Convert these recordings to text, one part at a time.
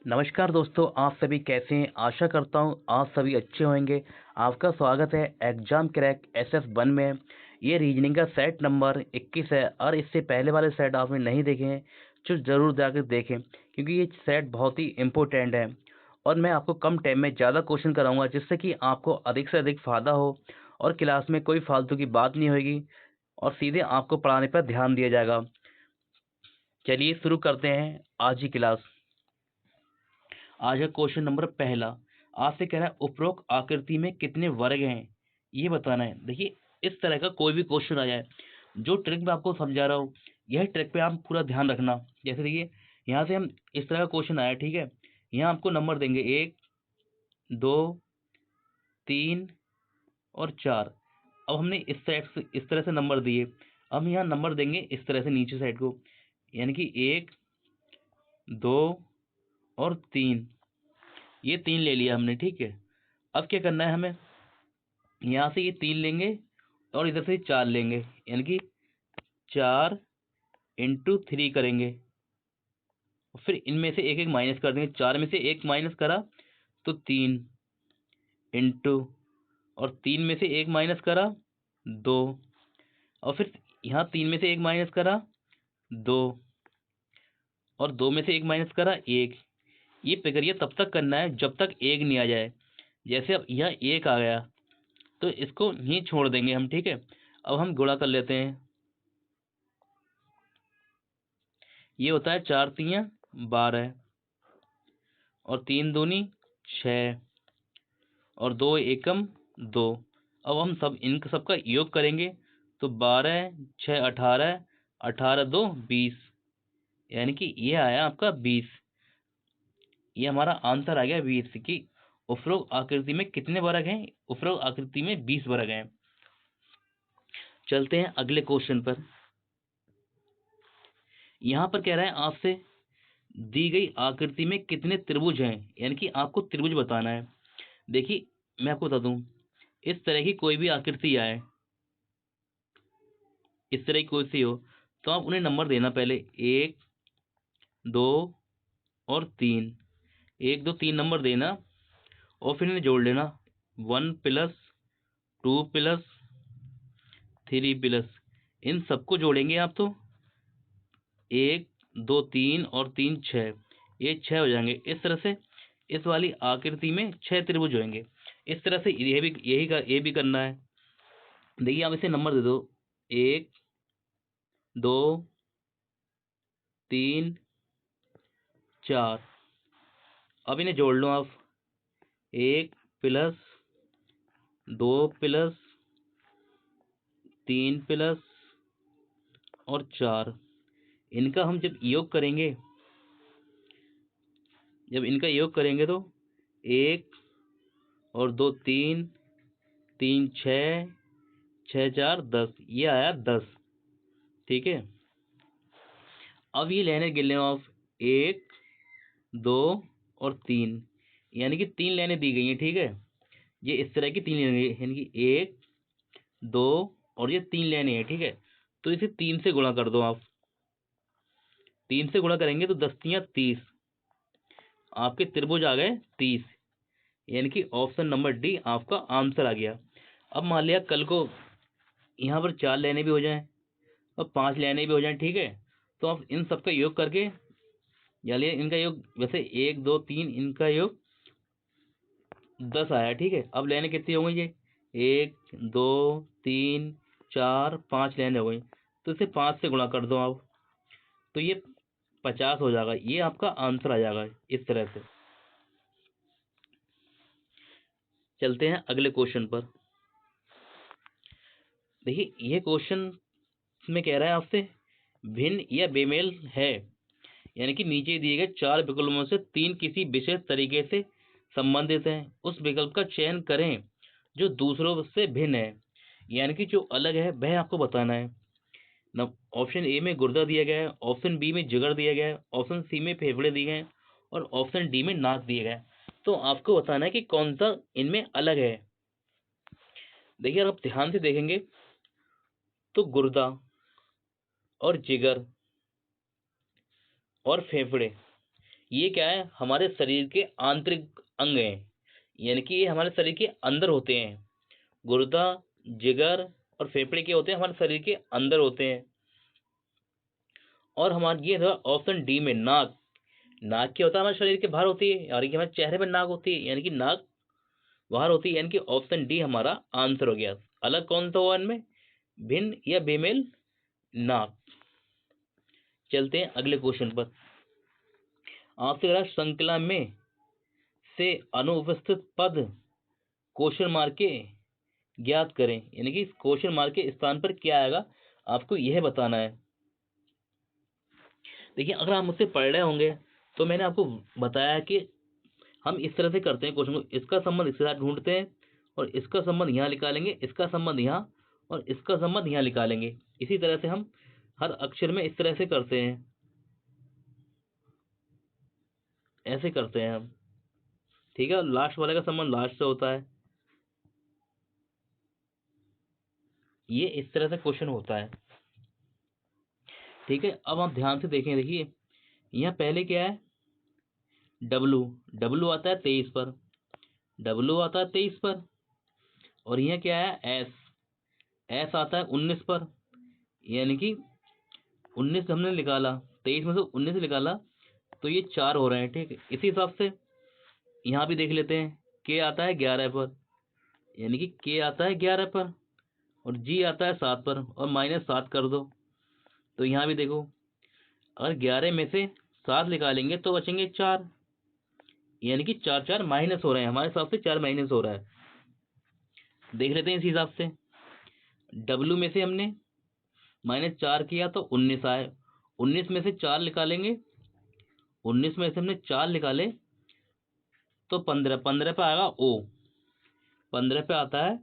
नमस्कार दोस्तों, आप सभी कैसे हैं? आशा करता हूँ आप सभी अच्छे होंगे। आपका स्वागत है एग्जाम क्रैक SF1 में। ये रीजनिंग का सेट नंबर 21 है और इससे पहले वाले सेट आपने नहीं देखे हैं तो ज़रूर जाकर देखें, क्योंकि ये सेट बहुत ही इम्पोर्टेंट है और मैं आपको कम टाइम में ज़्यादा क्वेश्चन कराऊंगा, जिससे कि आपको अधिक से अधिक फ़ायदा हो और क्लास में कोई फालतू की बात नहीं होगी और सीधे आपको पढ़ाने पर ध्यान दिया जाएगा। चलिए शुरू करते हैं आज की क्लास। आज का क्वेश्चन नंबर पहला आपसे कह रहा है उपरोक्त आकृति में कितने वर्ग हैं, ये बताना है। देखिए, इस तरह का कोई भी क्वेश्चन आ जाए, जो ट्रिक मैं आपको समझा रहा हूँ यह ट्रिक पे आप पूरा ध्यान रखना। जैसे देखिए, यहाँ से हम इस तरह का क्वेश्चन आया, ठीक है। यहाँ आपको नंबर देंगे 1, 2, 3 और 4। अब हमने इस साइड से इस तरह से नंबर दिए, अब यहाँ नंबर देंगे इस तरह से नीचे साइड को, यानी कि 1, 2 और 3। ये 3 ले लिया हमने, ठीक है। अब क्या करना है हमें, यहाँ से ये 3 लेंगे और इधर से 4 लेंगे, यानी कि 4 इंटू 3 करेंगे। फिर इनमें से एक एक माइनस कर देंगे, 4 में से एक माइनस करा तो 3 इंटू, और 3 में से एक माइनस करा 2, और फिर यहाँ 3 में से एक माइनस करा 2, और 2 में से एक माइनस करा 1। ये प्रक्रिया तब तक करना है जब तक 1 नहीं आ जाए। जैसे अब यह 1 आ गया तो इसको ही छोड़ देंगे हम, ठीक है। अब हम गुणा कर लेते हैं। ये होता है 4 तियां 12 और 3 दूनी 6 और 2 एकम 2। अब हम सब इन सबका योग करेंगे तो 12 6 18, 18 2 20, यानी कि ये आया आपका 20। ये हमारा आंसर आ गया 20 की उपरोक्त आकृति में कितने वर्ग हैं। उपरोक्त आकृति में 20 वर्ग हैं। चलते हैं अगले क्वेश्चन पर। यहाँ पर कह रहा है आपसे दी गई आकृति में कितने त्रिभुज हैं, यानी कि आपको त्रिभुज बताना है। देखिए, मैं आपको बता दूं, इस तरह की कोई भी आकृति आए, इस तरह की कोई सी हो, तो आप उन्हें नंबर देना पहले 1, 2 और 3। 1 2 3 नंबर देना और फिर इन्हें जोड़ लेना, 1 प्लस 2 प्लस 3 प्लस, इन सबको जोड़ेंगे आप तो 1 2 3 और 3 6, ये 6 हो जाएंगे। इस तरह से इस वाली आकृति में 6 त्रिभुज होंगे। इस तरह से ये भी करना है। देखिए, आप इसे नंबर दे दो 1 2 3 4। अब इन्हें जोड़ लो आप, 1 प्लस 2 प्लस 3 प्लस और 4। इनका हम जब योग करेंगे, तो 1 और 2 3, 3 6, 6 4 10, ये आया 10, ठीक है। अब ये लाइनें गिन लें आप, 1 2 और 3, यानी कि 3 लाइनें दी गई हैं, ठीक है। ये इस तरह की 3 लाइनें, यानी कि 1 2 और ये 3 लाइनें हैं, ठीक है। तो इसे 3 से गुणा कर दो आप। 3 से गुणा करेंगे तो 10 तियां 30, आपके त्रिभुज आ गए 30, यानी कि ऑप्शन नंबर डी आपका आंसर आ गया। अब मान लिया कल को यहाँ पर 4 लाइनें भी हो जाएं और 5 लाइनें भी हो जाएं, ठीक है। तो आप इन सबका योग करके, यानी इनका योग, वैसे 1 2 3 इनका योग 10 आया, ठीक है। अब लाइनें कितनी हो गई, ये 1 2 3 4 5 लाइनें हो गई, तो इसे 5 से गुणा कर दो आप, तो ये 50 हो जाएगा। ये आपका आंसर आ जाएगा इस तरह से। चलते हैं अगले क्वेश्चन पर। देखिए, ये क्वेश्चन में कह रहा है आपसे भिन्न या बेमेल है, यानी कि नीचे दिए गए 4 विकल्पों से 3 किसी विशेष तरीके से संबंधित हैं। उस विकल्प का चयन करें जो दूसरों से भिन्न है, यानी कि जो अलग है वह आपको बताना है। ऑप्शन ए में गुर्दा दिया गया है, ऑप्शन बी में जिगर दिया गया है, ऑप्शन सी में फेफड़े दिए गए हैं और ऑप्शन डी में नाक दिए गए हैं। तो आपको बताना है कि कौन सा इनमें अलग है। देखिए, अगर आप ध्यान से देखेंगे तो गुर्दा और जिगर और फेफड़े, ये क्या है, हमारे शरीर के आंतरिक अंग हैं, यानी कि ये हमारे शरीर के अंदर होते हैं। गुर्दा, जिगर और फेफड़े के होते हैं, हमारे शरीर के अंदर होते हैं। और हमारे ये था ऑप्शन डी में नाक। नाक क्या होता है, हमारे शरीर के बाहर होती है, यानी कि हमारे चेहरे पर नाक होती है, यानी कि नाक बाहर होती है, यानी कि ऑप्शन डी हमारा आंसर हो गया। अलग कौन सा हुआ इनमें, भिन्न या बेमेल, नाक। चलते हैं अगले क्वेश्चन पर। आपसे कह रहा है, श्रृंखला में से अनुपस्थित पद क्वेश्चन मार्क के ज्ञात करें, यानी कि क्वेश्चन मार्क के स्थान पर क्या आएगा, आपको यह बताना है। देखिए, अगर आप मुझसे पढ़ रहे होंगे तो मैंने आपको बताया कि हम इस तरह से करते हैं क्वेश्चन को, इसका संबंध इसके साथ ढूंढते हैं और इसका संबंध यहाँ निकालेंगे, इसका संबंध यहाँ और इसका संबंध यहाँ निकालेंगे। इसी तरह से हम हर अक्षर में इस तरह से करते हैं, ऐसे करते हैं हम, ठीक है। लास्ट वाले का संबंध लास्ट से होता है, ये इस तरह से क्वेश्चन होता है, ठीक है। अब आप ध्यान से देखें, देखिए यहाँ पहले क्या है, डब्लू, डब्लू आता है 23 पर, डब्लू आता है 23 पर। और यहाँ क्या है, एस, एस आता है 19 पर, यानी कि 19 हमने निकाला, 23 में से 19 निकाला तो ये 4 हो रहे हैं, ठीक है। इसी हिसाब से यहाँ भी देख लेते हैं, के आता है 11 पर, यानी कि के आता है 11 पर, और जी आता है 7 पर, और -7 कर दो। तो यहाँ भी देखो, अगर 11 में से 7 निकालेंगे तो बचेंगे 4, यानी कि 4 4 माइनस हो रहे हैं, हमारे हिसाब से 4 माइनस हो रहा है। देख लेते हैं इसी हिसाब से, डब्लू में से हमने -4 किया तो 19 आए, 19 में से 4 निकालेंगे, 19 में से हमने 4 निकाले तो 15, 15 पे आएगा ओ, 15 पे आता है,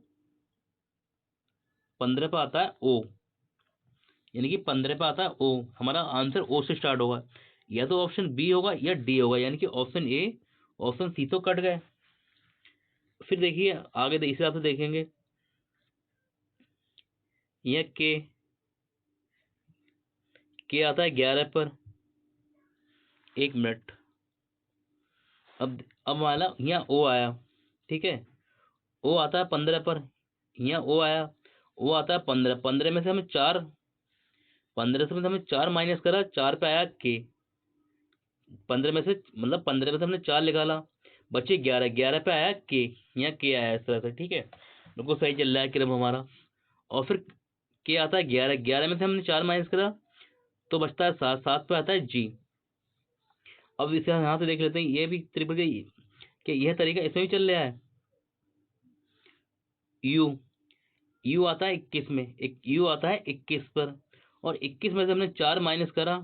15 पे आता है ओ, यानी कि 15 पे आता है ओ। हमारा आंसर ओ से स्टार्ट होगा, या तो ऑप्शन बी होगा या डी होगा, यानी कि ऑप्शन ए, ऑप्शन सी तो कट गए। फिर देखिए आगे इस हिसाब से देखेंगे, यह के आता है 11 पर, 1 मिनट। अब वाला यहाँ ओ आया, ठीक है, ओ आता है 15 पर, यहाँ ओ आया, ओ आता है 15, 15 में से हमें 4, 15 से हमने 4 माइनस करा, 4 पे आया के, 15 में से मतलब 15 में से हमने 4 निकाला, बचे 11, 11 पे आया के, यहाँ के आया इस तरह से, ठीक है। बिल्कुल सही चल रहा है क्रम हमारा। और फिर के आता है 11, 11 में से हमने 4 माइनस करा तो बचता है 7, 7 पे आता है जी। अब इसे यहाँ से देख लेते हैं, ये भी त्रिभुज कि यह तरीका इसमें भी चल रहा है। यू, यू आता है 21 में, एक यू आता है 21 पर, और 21 में से हमने 4 माइनस करा,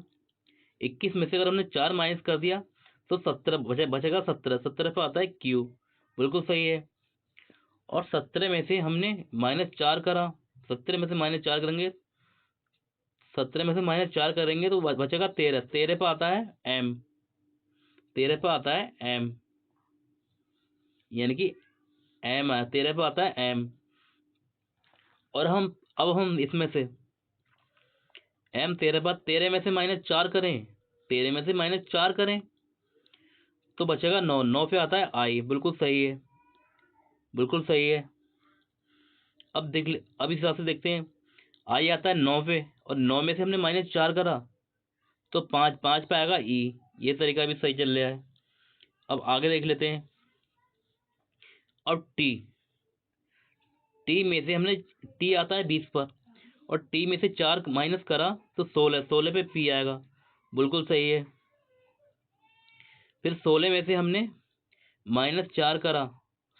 21 में से अगर हमने 4 माइनस कर दिया तो 17 बचेगा 17, 17 पे आता है क्यू, बिल्कुल सही है। और 17 में से हमने -4 करा, 17 में से -4 करेंगे, 17 में से -4 करेंगे तो बचेगा 13, 13 पे आता है एम, 13 पे आता है एम, यानी कि एम है, 13 पे आता है एम। और हम इसमें से एम 13 पर, 13 में से -4 करें, 13 में से -4 करें तो बचेगा 9, 9 पे आता है आई, बिल्कुल सही है, बिल्कुल सही है। अब अब इस हिसाब से देखते हैं, आई आता है 9 पे, और 9 में से हमने -4 करा तो 5, 5 पे आएगा ई, ये तरीका भी सही चल रहा है। अब आगे देख लेते हैं। और टी, टी में से हमने, टी आता है 20 पर, और टी में से 4 माइनस करा तो 16, 16 पे पी आएगा, बिल्कुल सही है। फिर 16 में से हमने -4 करा,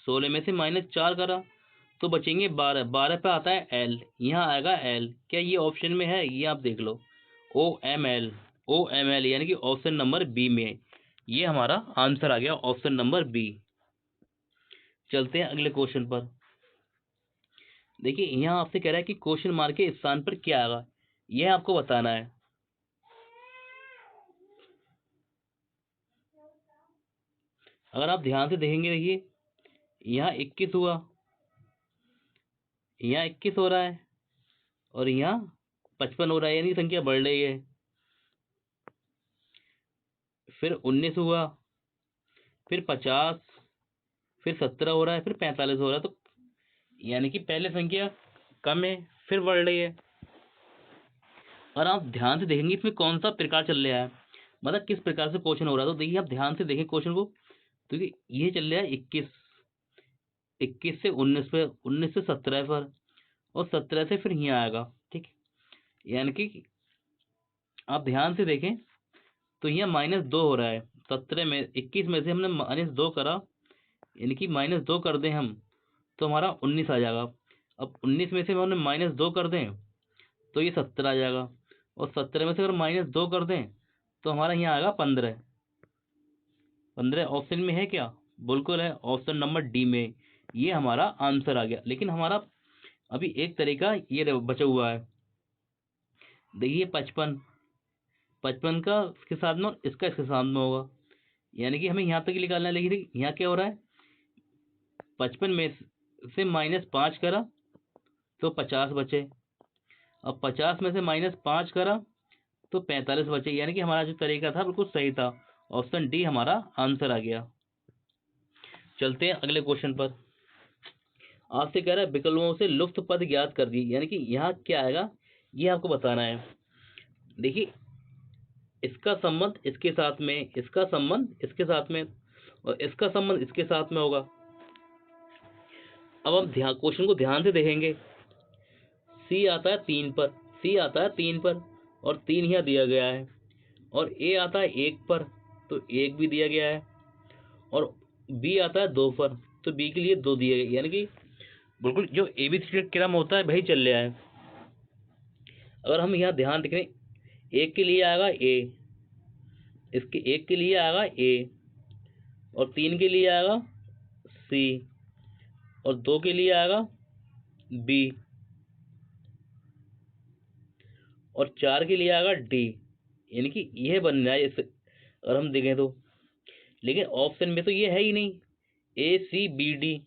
16 में से -4 करा तो बचेंगे 12, 12 पे आता है एल, यहाँ आएगा एल, क्या ये ऑप्शन में है, ये आप देख लो, O M L, O M L, यानी कि ऑप्शन नंबर बी में ये हमारा आंसर आ गया, ऑप्शन नंबर बी। चलते हैं अगले क्वेश्चन पर। देखिए यहाँ आपसे कह रहा है कि क्वेश्चन मार्क के स्थान पर क्या आएगा, यह आपको बताना है। अगर आप ध्यान से देखेंगे, देखिए यहाँ 21 हुआ, यहाँ 21 हो रहा है, और यहाँ 55 हो रहा है, यानी संख्या बढ़ रही है। फिर 19 हुआ, फिर 50, फिर 17 हो रहा है, फिर 45 हो रहा है। तो यानी कि पहले संख्या कम है, फिर बढ़ रही है। और आप ध्यान से देखेंगे इसमें कौन सा प्रकार चल रहा है, मतलब किस प्रकार से क्वेश्चन हो रहा है। तो देखिए आप ध्यान से देखें क्वेश्चन को, तो ये चल रहा है 21 से 19 पे, 19 से 17 पर, और 17 से फिर यहाँ आएगा। ठीक है, यानी कि आप ध्यान से देखें तो यहाँ -2 हो रहा है। 17 में 21 में से हमने -2 करा, यानी कि -2 कर दें हम तो हमारा 19 आ जाएगा। अब 19 में से हमने -2 कर दें तो ये 17 आ जाएगा, और 17 में से अगर -2 कर दें तो हमारा यहाँ आएगा 15। 15 ऑप्शन में है क्या? बिल्कुल है, ऑप्शन नंबर डी में ये हमारा आंसर आ गया। लेकिन हमारा अभी एक तरीका ये बचा हुआ है। देखिए 55 का इसके साथ में और इसका इसके साथ में होगा, यानी कि हमें यहाँ तक ही निकालना है। लेकिन यहाँ क्या हो रहा है, 55 में से -5 करा तो 50 बचे। अब 50 में से -5 करा तो 45 बचे, यानी कि हमारा जो तरीका था बिल्कुल सही था। ऑप्शन डी हमारा आंसर आ गया। चलते हैं अगले क्वेश्चन पर। आपसे कह रहा है विकल्पों से लुप्त पद ज्ञात कर दी, यानी कि यहाँ क्या आएगा ये आपको बताना है। देखिए इसका संबंध इसके साथ में, इसका संबंध इसके साथ में, और इसका संबंध इसके साथ में होगा। अब हम ध्यान क्वेश्चन को ध्यान से देखेंगे। सी आता है 3 पर, सी आता है 3 पर, और 3 यहाँ दिया गया है। और ए आता है 1 पर, तो 1 भी दिया गया है। और बी आता है 2 पर, तो बी के लिए 2 दिए गए, यानी कि बिल्कुल जो एबीसी क्रम होता है वही चल रहा है। अगर हम यहाँ ध्यान देखें, 1 के लिए आएगा ए, इसके 1 के लिए आएगा ए, और 3 के लिए आएगा सी, और 2 के लिए आएगा बी, और 4 के लिए आएगा डी, यानी कि यह बनना है इस अगर हम देखें तो। लेकिन ऑप्शन में तो ये है ही नहीं, ए सी बी डी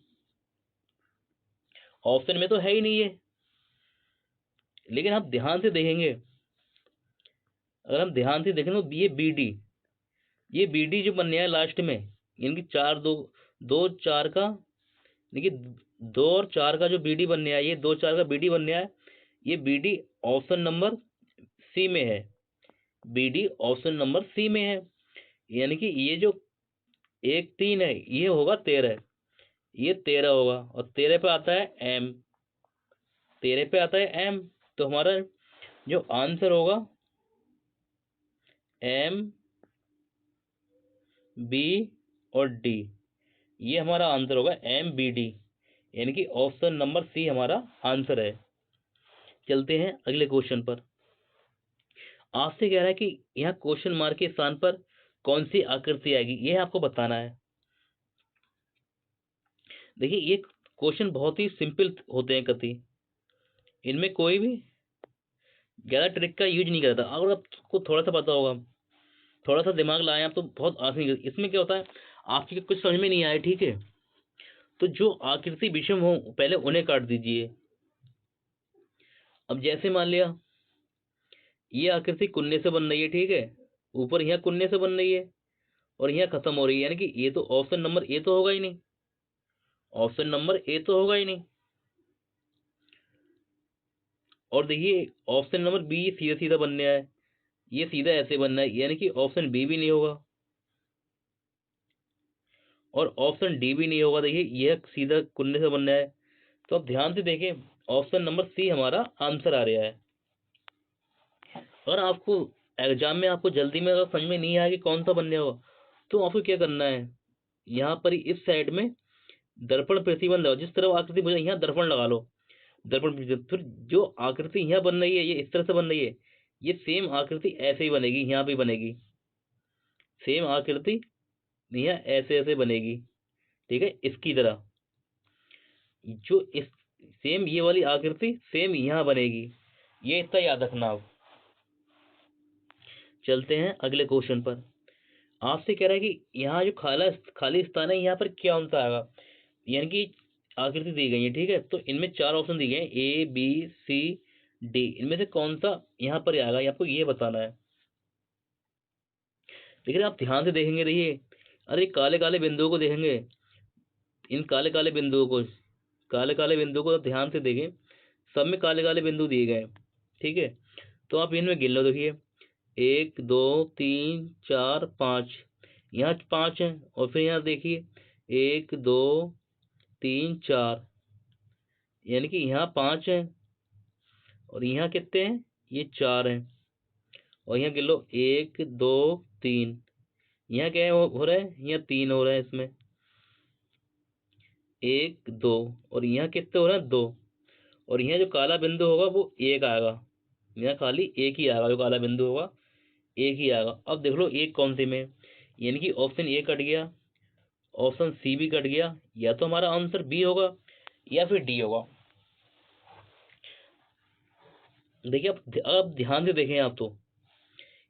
ऑप्शन में तो है ही नहीं ये। लेकिन आप ध्यान से देखेंगे, अगर हम ध्यान से देखें तो ये बी डी जो बनने है लास्ट में, यानी कि 4 2 2 4 का, यानी कि 2 और 4 का जो बी डी बनने आया, ये 2 4 का बी डी बनने आया, ये B D option number C में है। B D option number C में है, यानी कि ये जो 1 3 है ये होगा 13, ये 13 होगा, और 13 पे आता है एम, 13 पे आता है एम। तो हमारा जो आंसर होगा एम बी और डी, ये हमारा आंसर होगा एम बी डी, यानी कि ऑप्शन नंबर सी हमारा आंसर है। चलते हैं अगले क्वेश्चन पर। आपसे कह रहा है कि यहाँ क्वेश्चन मार्क के स्थान पर कौन सी आकृति आएगी, यह आपको बताना है। देखिए ये क्वेश्चन बहुत ही सिंपल होते हैं कति, इनमें कोई भी ज्यादा ट्रिक का यूज नहीं करता। अगर आपको थोड़ा सा पता होगा, थोड़ा सा दिमाग लाए आप, तो बहुत आसानी। इसमें क्या होता है, आपके कुछ समझ में नहीं आया, ठीक है, तो जो आकृति विषम हो पहले उन्हें काट दीजिए। अब जैसे मान लिया ये आकृति कुन्ने से बन रही है, ठीक है, ऊपर यहाँ कुन्ने से बन रही है और यहाँ खत्म हो रही है, यानी कि ये तो ऑप्शन नंबर ए तो होगा ही नहीं, ऑप्शन नंबर ए तो होगा ही नहीं। और देखिए ऑप्शन नंबर बी सीधा सीधा बनने है, ये सीधा ऐसे बनना है, यानी कि ऑप्शन बी भी नहीं होगा, और ऑप्शन डी भी नहीं होगा। देखिए यह सीधा कुन्ने से बनना है। तो अब ध्यान से देखें, ऑप्शन नंबर सी हमारा आंसर आ रहा है। और आपको एग्जाम में आपको जल्दी में अगर समझ में नहीं आया कि कौन सा बनने होगा, तो आपको क्या करना है, यहाँ पर इस साइड में दर्पण प्रतिबंध लगाओ, जिस तरफ आकृति बन यहाँ दर्पण लगा लो, दर्पण प्रतिबंध। फिर जो आकृति यहाँ बन रही है ये इस तरह से बन रही है, ये सेम आकृति ऐसे ही बनेगी, यहाँ भी बनेगी सेम आकृति, यहाँ ऐसे ऐसे बनेगी, ठीक है, इसकी तरह। जो इस सेम ये वाली आकृति सेम यहाँ बनेगी, ये इतना याद रखना आप। चलते हैं अगले क्वेश्चन पर। आपसे कह रहा है कि यहाँ जो खाली स्थान है यहाँ पर क्या होता आएगा, यानी कि आकृति दी गई है, ठीक है, तो इनमें 4 ऑप्शन दिए गए हैं, ए बी सी डी, इनमें से कौन सा यहाँ पर आएगा, ये आपको ये बताना है। लेकिन आप ध्यान से देखेंगे, देखिए, अरे काले काले बिंदुओं को देखेंगे, इन काले काले बिंदुओं को, काले काले बिंदुओं को ध्यान से देखें, सब में काले काले बिंदु दिए गए हैं। ठीक है, तो आप इनमें गिन लो, देखिए 1 2 3 4 5, यहाँ 5 है, और फिर यहाँ देखिए 1 2 3 4, यानी कि यहाँ 5 है, और यहाँ कितने हैं, ये 4 हैं, और यहाँ गिन लो 1 2 3, यहाँ क्या है, हो रहा है, यहाँ 3 हो रहा है इसमें, 1 2, और यहाँ कितने हो रहे हैं, 2, और यहाँ जो काला बिंदु होगा वो 1 आएगा, यहाँ खाली 1 ही आएगा, जो काला बिंदु होगा 1 ही आएगा। अब देख लो 1 कौन सी में, यानी कि ऑप्शन ए कट गया, ऑप्शन सी भी कट गया, या तो हमारा आंसर बी होगा या फिर डी होगा। देखिए अब ध्यान से देखें आप तो,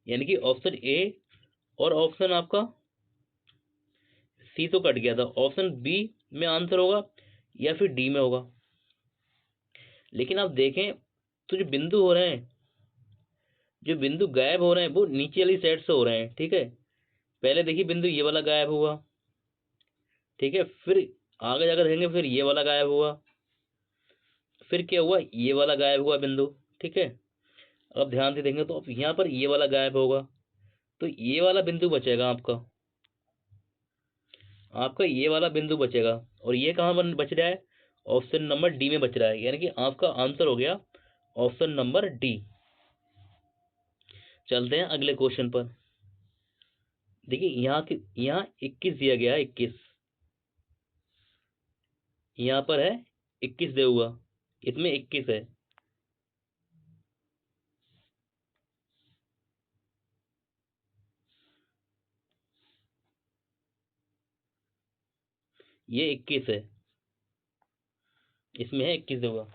यानी कि ऑप्शन ए और ऑप्शन आपका सी तो कट गया था, ऑप्शन बी में आंसर होगा या फिर डी में होगा। लेकिन आप देखें तो जो बिंदु हो रहे हैं, जो बिंदु गायब हो रहे हैं वो नीचे वाली साइड से हो रहे हैं। ठीक है, पहले देखिए बिंदु ये वाला गायब हुआ, ठीक है, फिर आगे जाकर देखेंगे फिर ये वाला गायब हुआ, फिर क्या हुआ, ये वाला गायब हुआ बिंदु। ठीक है, अब ध्यान से देखेंगे तो अब यहाँ पर ये वाला गायब होगा, तो ये वाला बिंदु बचेगा आपका, आपका ये वाला बिंदु बचेगा, और ये कहाँ बच रहा है, ऑप्शन नंबर डी में बच रहा है, यानी कि आपका आंसर हो गया ऑप्शन नंबर डी। चलते हैं अगले क्वेश्चन पर। देखिए यहाँ 21 दिया गया है, 21 यहाँ पर है, 21 दे हुआ, इसमें 21 है, ये 21 है, इसमें है 21 दे हुआ।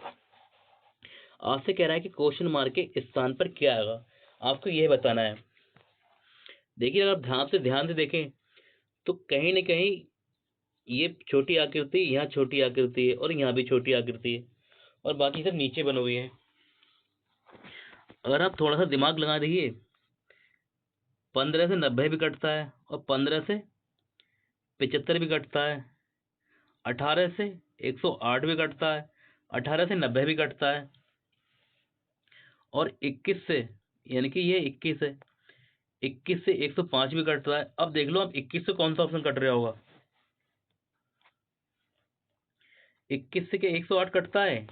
आपसे कह रहा है कि क्वेश्चन मार्क के स्थान पर क्या आएगा, आपको यह बताना है। देखिए अगर आप ध्यान से देखें तो कहीं ना कहीं ये छोटी आकृति, यहाँ छोटी आकृति है, और यहाँ भी छोटी आकृति है, और बाकी सब नीचे बने हुए हैं। अगर आप थोड़ा सा दिमाग लगा देखिए, 15 से 90 भी कटता है, और 15 से 75 भी कटता है, 18 से 108 भी कटता है, 18 से 90 भी कटता है, और 21 से, यानी कि ये 21 है, 21 से 105 भी कटता है। अब देख लो आप 21 से कौन सा ऑप्शन कट रहा होगा, 21 से क्या 108 कटता है,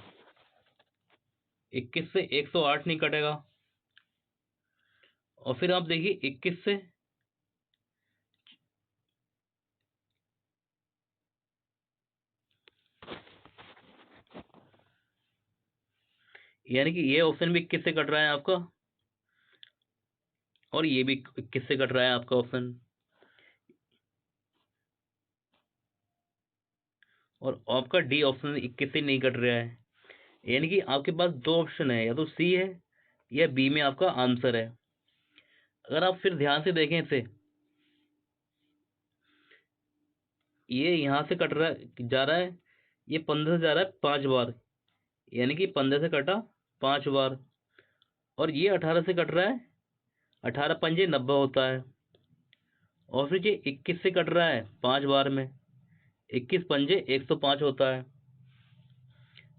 21 से 108 नहीं कटेगा। और फिर आप देखिए 21 से, यानी कि ये ऑप्शन भी 21 से कट रहा है आपका, और ये भी 21 से कट रहा है आपका ऑप्शन, और आपका डी ऑप्शन 21 से नहीं कट रहा है। यानी कि आपके पास दो ऑप्शन है, या तो सी है या बी में आपका आंसर है। अगर आप फिर ध्यान से देखें इसे, ये यहाँ से कट रहा है, जा रहा है, ये 15 से जा रहा है 5 बार, यानी कि 15 से कटा 5 बार, और ये 18 से कट रहा है, 18 पंजे 90 होता है, और फिर ये 21 से कट रहा है 5 बार में, 21 पंजे 105 होता है।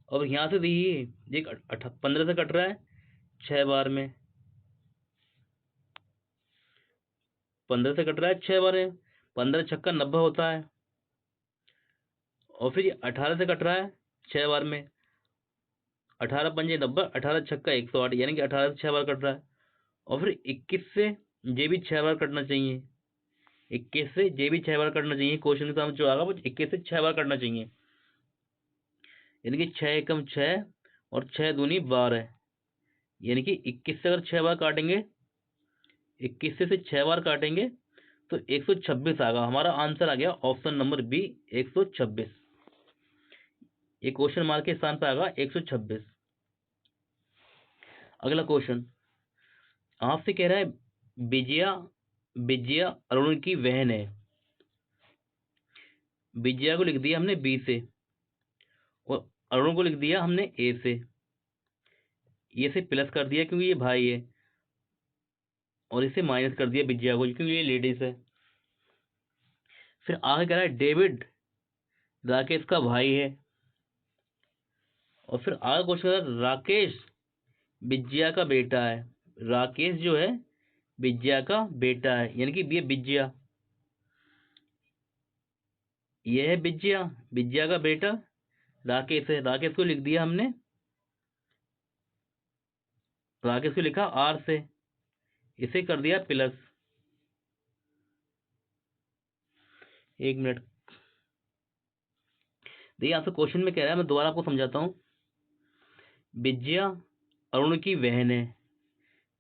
और यहाँ से देखिए ये 15 से कट रहा है 6 बार में, 15 से कट रहा है 6 बार में, 15 छक्का 90 होता है, और फिर ये 18 से कट रहा है 6 बार में, 18 पंजे 90, 18 छक्का 108, यानी कि 18 से 6 बार कट रहा है। और फिर 21 से ये भी 6 बार कटना चाहिए, 21 से ये भी 6 बार कटना चाहिए, क्वेश्चन के सामने जो आएगा वो 21 से 6 बार कटना चाहिए, यानी कि 6 एकम 6, और 6 दूनी 12, यानी कि 21 से अगर 6 बार काटेंगे, 21 से 6 बार काटेंगे तो 126 आएगा। हमारा आंसर आ गया ऑप्शन नंबर बी, 126। ये क्वेश्चन मार्क के स्थान पर आएगा 126। अगला क्वेश्चन आपसे कह रहा है, विजया विजया अरुण की बहन है। विजया को लिख दिया हमने बी से, और अरुण को लिख दिया हमने ए से, ये से प्लस कर दिया क्योंकि ये भाई है, और इसे माइनस कर दिया विजया को, क्योंकि ये लेडीज है। फिर आगे कह रहा है डेविड राकेश का भाई है। और फिर आगे क्वेश्चन कह रहा है राकेश विजया का बेटा है। राकेश जो है विजया का बेटा है, यानी कि ये विजया, ये है विजया, विजया का बेटा राकेश है। राकेश को लिख दिया हमने, राकेश को लिखा आर से, इसे कर दिया प्लस। एक मिनट, देखिए आपसे क्वेश्चन में कह रहा है, मैं दोबारा आपको समझाता हूँ। विजया अरुण की बहन है,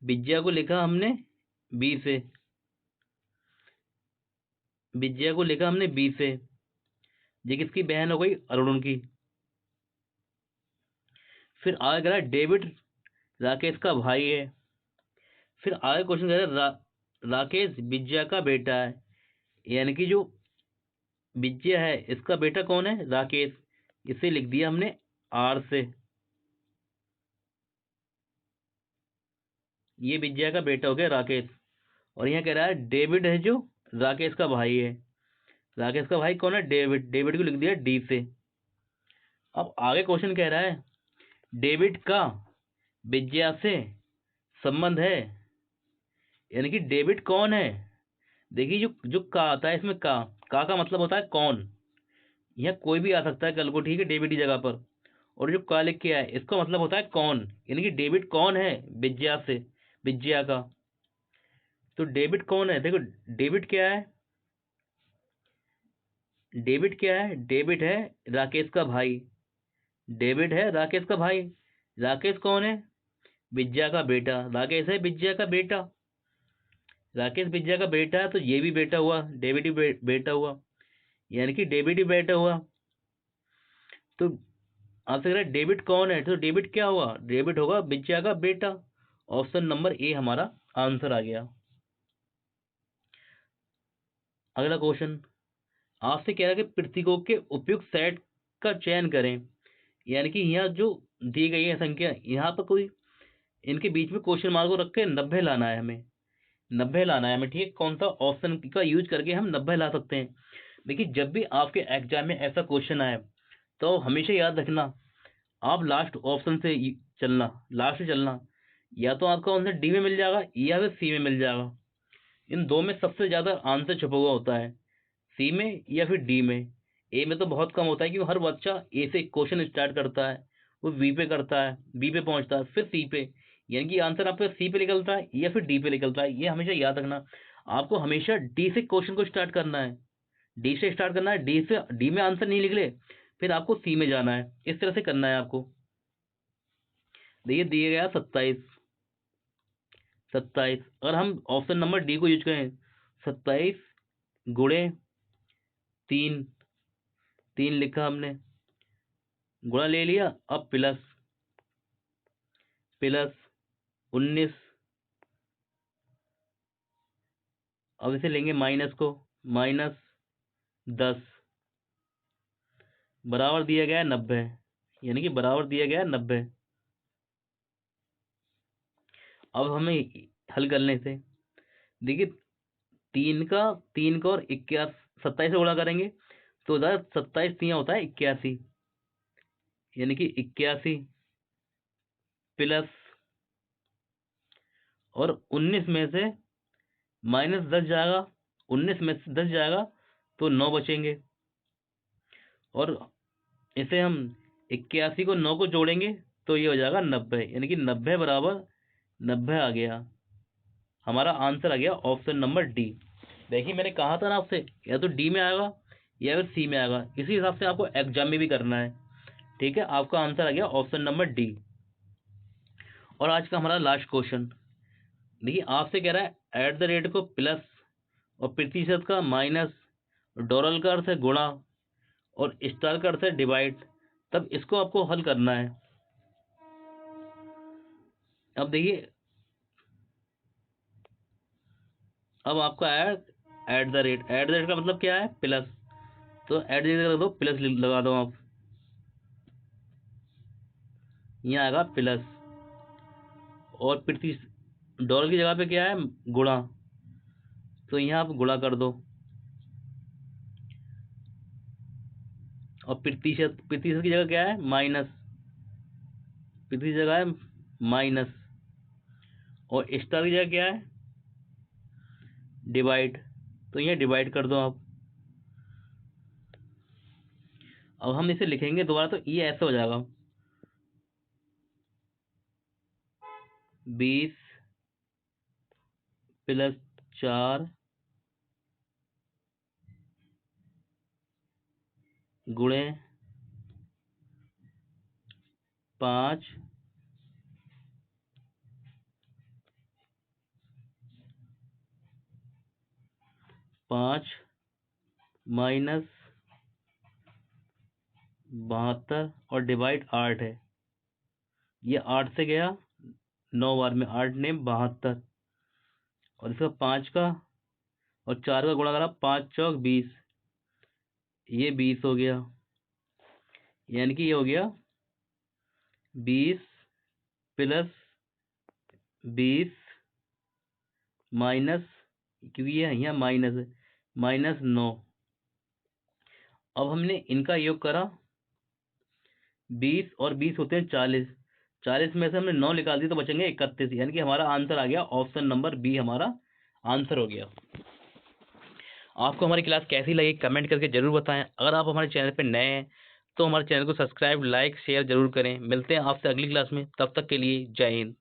विजया को लिखा हमने बी से, विजया को लिखा हमने बी से, ये किसकी बहन हो गई, अरुण की। फिर आगे कह रहा है डेविड राकेश का भाई है। फिर आगे क्वेश्चन कह रहा है राकेश विजया का बेटा है, यानी कि जो विजय है इसका बेटा कौन है, राकेश, इसे लिख दिया हमने आर से, ये विजया का बेटा हो गया राकेश। और यहाँ कह रहा है डेविड है जो राकेश का भाई है, राकेश का भाई कौन है, डेविड, डेविड को लिख दिया डी से। अब आगे क्वेश्चन कह रहा है डेविड का विजया से संबंध है, यानी कि डेविड कौन है। देखिए जो जो का आता है इसमें, का मतलब होता है कौन, यहाँ कोई भी आ सकता है कल को, ठीक है, डेविड की जगह पर। और जो का लिख के है इसका मतलब होता है कौन, यानी कि डेविड कौन है विजया से, विजया का। तो डेविड कौन है, देखो डेविड क्या है, डेविड क्या है, डेविड है राकेश का भाई, डेविड है राकेश का भाई। राकेश कौन है, विजया का बेटा, राकेश है विजया का बेटा, राकेश विजया का बेटा है, तो ये भी बेटा हुआ, डेविड भी बेटा हुआ, यानी कि डेविड ही बेटा हुआ। तो आपसे कह रहा है डेविड कौन है, तो डेविड क्या हुआ, डेविड होगा विजया का बेटा। ऑप्शन नंबर ए हमारा आंसर आ गया। अगला क्वेश्चन आपसे कह रहा है कि प्रतीकों के उपयुक्त सेट का चयन करें, यानी कि यहाँ जो दी गई है संख्या, यहाँ पर कोई इनके बीच में क्वेश्चन मार्क को रख के 90 लाना है हमें, 90 लाना है हमें, ठीक है। कौन सा ऑप्शन का यूज करके हम 90 ला सकते हैं। देखिए जब भी आपके एग्जाम में ऐसा क्वेश्चन आए तो हमेशा याद रखना, आप लास्ट ऑप्शन से चलना, लास्ट से चलना, या तो आपका आंसर डी में मिल जाएगा या फिर सी में मिल जाएगा। इन दो में सबसे ज्यादा आंसर छुपा हुआ होता है, सी में या फिर डी में। ए में तो बहुत कम होता है, क्योंकि हर बच्चा ए से क्वेश्चन स्टार्ट करता है, वो बी पे करता है, बी पे पहुंचता है, फिर सी पे, यानी कि आंसर आपका सी पे निकलता है या फिर डी पे निकलता है। ये हमेशा याद रखना, आपको हमेशा डी से क्वेश्चन को स्टार्ट करना है, डी से स्टार्ट करना है, डी से डी में आंसर नहीं निकले फिर आपको सी में जाना है, इस तरह से करना है आपको। देखिए दिए गया 27, 27 अगर हम ऑप्शन नंबर डी को यूज करें, 27 गुणे 3, 3 लिखा हमने, गुणा ले लिया, अब प्लस, प्लस 19, अब इसे लेंगे माइनस को, माइनस 10, बराबर दिया गया है 90, यानी कि बराबर दिया गया है 90। अब हमें हल करने से, देखिए 3 का और 21, 27 से गुणा करेंगे तो 27 होता है 81, यानी कि 81 प्लस, और 19 में से माइनस 10 जाएगा, 19 में से 10 जाएगा तो 9 बचेंगे, और इसे हम 81 को 9 को जोड़ेंगे तो ये हो जाएगा 90, यानी कि 90 बराबर 90 आ गया, हमारा आंसर आ गया ऑप्शन नंबर डी। देखिए मैंने कहा था ना आपसे, या तो डी में आएगा या फिर सी में आएगा, इसी हिसाब से आपको एग्जाम में भी करना है, ठीक है। आपका आंसर आ गया ऑप्शन नंबर डी। और आज का हमारा लास्ट क्वेश्चन, देखिए आपसे कह रहा है एट द रेट को प्लस और प्रतिशत का माइनस, डॉलर का अर्थ है गुणा और स्टार का अर्थ है डिवाइड, तब इसको आपको हल करना है। अब देखिए, अब आपका at the rate, at the rate का मतलब क्या है, प्लस, तो एट द रेट लगा दो, प्लस लगा दो आप, यहाँ आएगा प्लस, और डॉलर की जगह पे क्या है, गुणा, तो यहाँ आप गुणा कर दो। और प्रतिशत, प्रतिशत की जगह क्या है, माइनस, प्रतिशत की जगह है माइनस। और स्टार की जगह क्या है, डिवाइड, तो यहाँ डिवाइड कर दो आप। अब हम इसे लिखेंगे दोबारा तो ये ऐसा हो जाएगा, 20 प्लस 4 गुणे 5 5 माइनस 72 और डिवाइड 8 है। ये 8 से गया 9 बार में, 8 ने 72, और इसका 5 का और 4 का गुणा करा, 5 चौक 20, ये 20 हो गया। यानी कि ये हो गया 20 प्लस 20 माइनस, क्योंकि ये यहाँ माइनस है, -9। अब हमने इनका योग करा, 20 और 20 होते हैं 40, 40 में से हमने 9 निकाल दी तो बचेंगे 31, यानी कि हमारा आंसर आ गया ऑप्शन नंबर बी, हमारा आंसर हो गया। आपको हमारी क्लास कैसी लगी कमेंट करके जरूर बताएं। अगर आप हमारे चैनल पर नए हैं तो हमारे चैनल को सब्सक्राइब, लाइक, शेयर जरूर करें। मिलते हैं आपसे अगली क्लास में, तब तक के लिए जय हिंद।